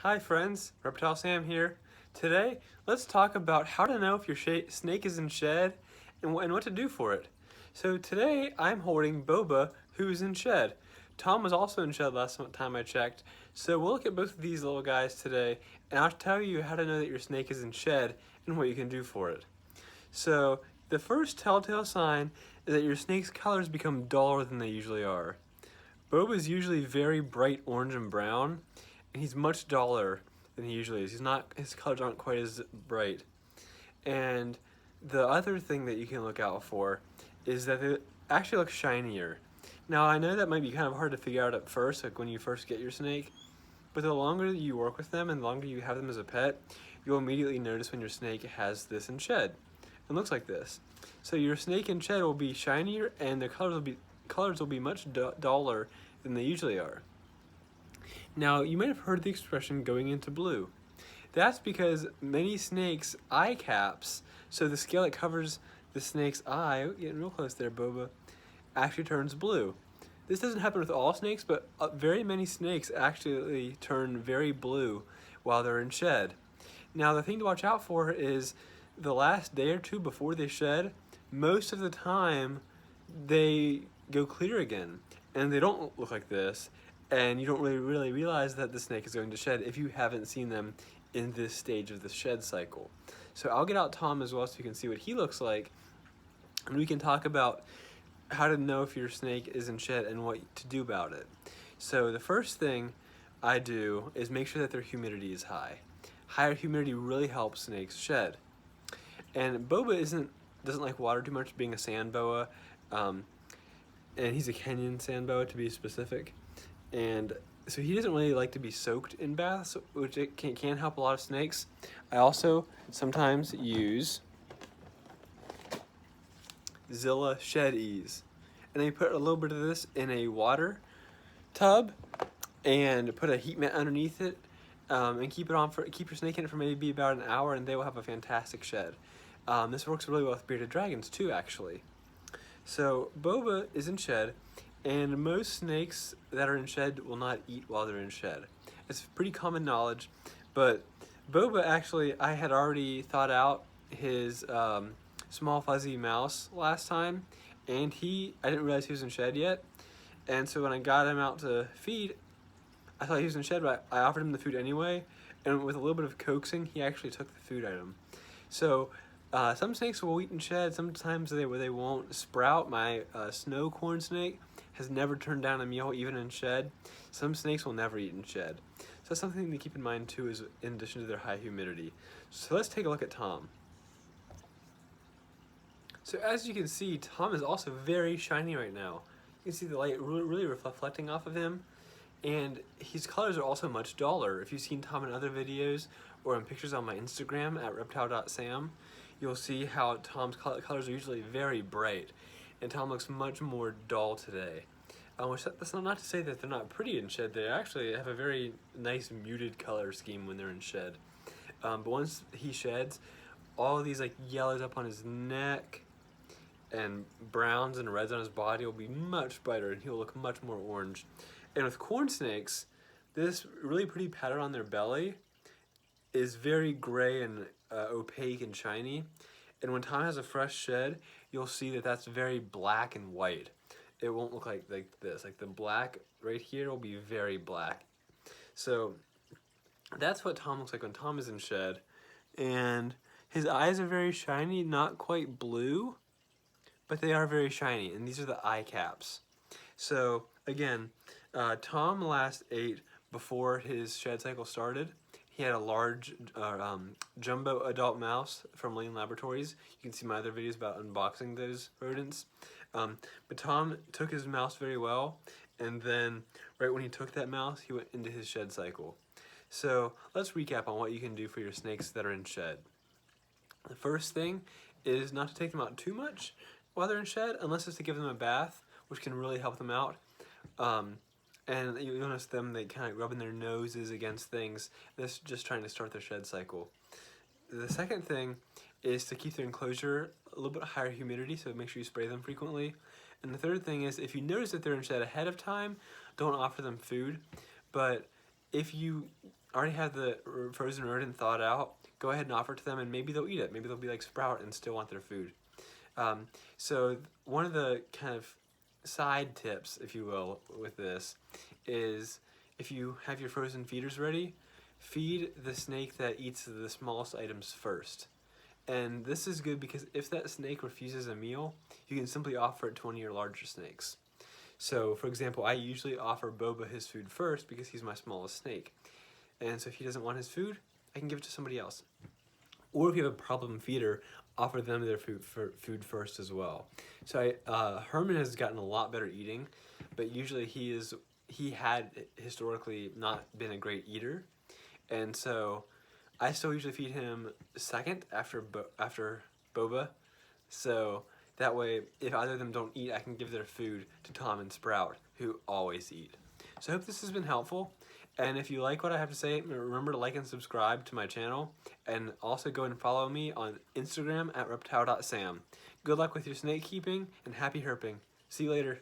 Hi friends, Reptile Sam here. Today, let's talk about how to know if your snake is in shed and what to do for it. So today, I'm holding Boba, who's in shed. Tom was also in shed last time I checked, so we'll look at both of these little guys today, and I'll tell you how to know that your snake is in shed and what you can do for it. So, the first telltale sign is that your snake's colors become duller than they usually are. Boba is usually very bright orange and brown, and he's much duller than he usually is. His colors aren't quite as bright. And the other thing that you can look out for is that they actually look shinier. Now I know that might be kind of hard to figure out at first, like when you first get your snake, but the longer that you work with them and the longer you have them as a pet, you'll immediately notice when your snake has this in shed. It looks like this. So your snake in shed will be shinier, and the colors will be much duller than they usually are. Now, you might have heard the expression going into blue. That's because many snakes' eye caps, so the scale that covers the snake's eye, getting real close there, Boba, actually turns blue. This doesn't happen with all snakes, but very many snakes actually turn very blue while they're in shed. Now, the thing to watch out for is the last day or two before they shed, most of the time they go clear again, and they don't look like this, and you don't really realize that the snake is going to shed if you haven't seen them in this stage of the shed cycle. So I'll get out Tom as well so you can see what he looks like, and we can talk about how to know if your snake is in shed and what to do about it. So the first thing I do is make sure that their humidity is high. Higher humidity really helps snakes shed. And Boba doesn't like water too much, being a sand boa, and he's a Kenyan sand boa to be specific. And so he doesn't really like to be soaked in baths, which it can help a lot of snakes. I also sometimes use Zilla Shed Ease. And then you put a little bit of this in a water tub and put a heat mat underneath it, and keep your snake in it for maybe about an hour, and they will have a fantastic shed. This works really well with bearded dragons too, actually. So Boba is in shed, and most snakes that are in shed will not eat while they're in shed. It's pretty common knowledge, but Boba actually, I had already thought out his small fuzzy mouse last time, and I didn't realize he was in shed yet, and so when I got him out to feed, I thought he was in shed, but I offered him the food anyway, and with a little bit of coaxing, he actually took the food item. So some snakes will eat in shed, sometimes they won't. Sprout, my snow corn snake, has never turned down a meal even in shed. Some snakes will never eat in shed. So that's something to keep in mind too, is in addition to their high humidity. So let's take a look at Tom. So as you can see, Tom is also very shiny right now. You can see the light really reflecting off of him, and his colors are also much duller. If you've seen Tom in other videos or in pictures on my Instagram at reptile.sam, you'll see how Tom's colors are usually very bright, and Tom looks much more dull today. That's not to say that they're not pretty in shed. They actually have a very nice muted color scheme when they're in shed. But once he sheds, all of these like yellows up on his neck and browns and reds on his body will be much brighter, and he'll look much more orange. And with corn snakes, this really pretty pattern on their belly is very gray and opaque and shiny. And when Tom has a fresh shed, you'll see that that's very black and white. It won't look like this. Like the black right here will be very black. So that's what Tom looks like when Tom is in shed. And his eyes are very shiny, not quite blue, but they are very shiny. And these are the eye caps. So again, Tom last ate before his shed cycle started. He had a large jumbo adult mouse from Lane Laboratories. You can see my other videos about unboxing those rodents. But Tom took his mouse very well, and then right when he took that mouse, he went into his shed cycle. So let's recap on what you can do for your snakes that are in shed. The first thing is not to take them out too much while they're in shed, unless it's to give them a bath, which can really help them out. And you notice them, they kind of rubbing their noses against things. This is just trying to start their shed cycle. The second thing is to keep their enclosure a little bit higher humidity, so make sure you spray them frequently. And the third thing is, if you notice that they're in shed ahead of time, don't offer them food. But if you already have the frozen rodent thawed out, go ahead and offer it to them, and maybe they'll eat it. Maybe they'll be like Sprout and still want their food. So one of the kind of side tips, if you will, with this is if you have your frozen feeders ready, feed the snake that eats the smallest items first. And this is good because if that snake refuses a meal, you can simply offer it to one of your larger snakes. So, for example, I usually offer Boba his food first because he's my smallest snake. And so if he doesn't want his food, I can give it to somebody else. Or if you have a problem feeder, offer them their food first as well. So Herman has gotten a lot better eating, but usually he had historically not been a great eater, and so I still usually feed him second after Boba. So that way, if either of them don't eat, I can give their food to Tom and Sprout, who always eat. So I hope this has been helpful. And if you like what I have to say, remember to like and subscribe to my channel. And also go and follow me on Instagram at reptile.sam. Good luck with your snake keeping and happy herping. See you later.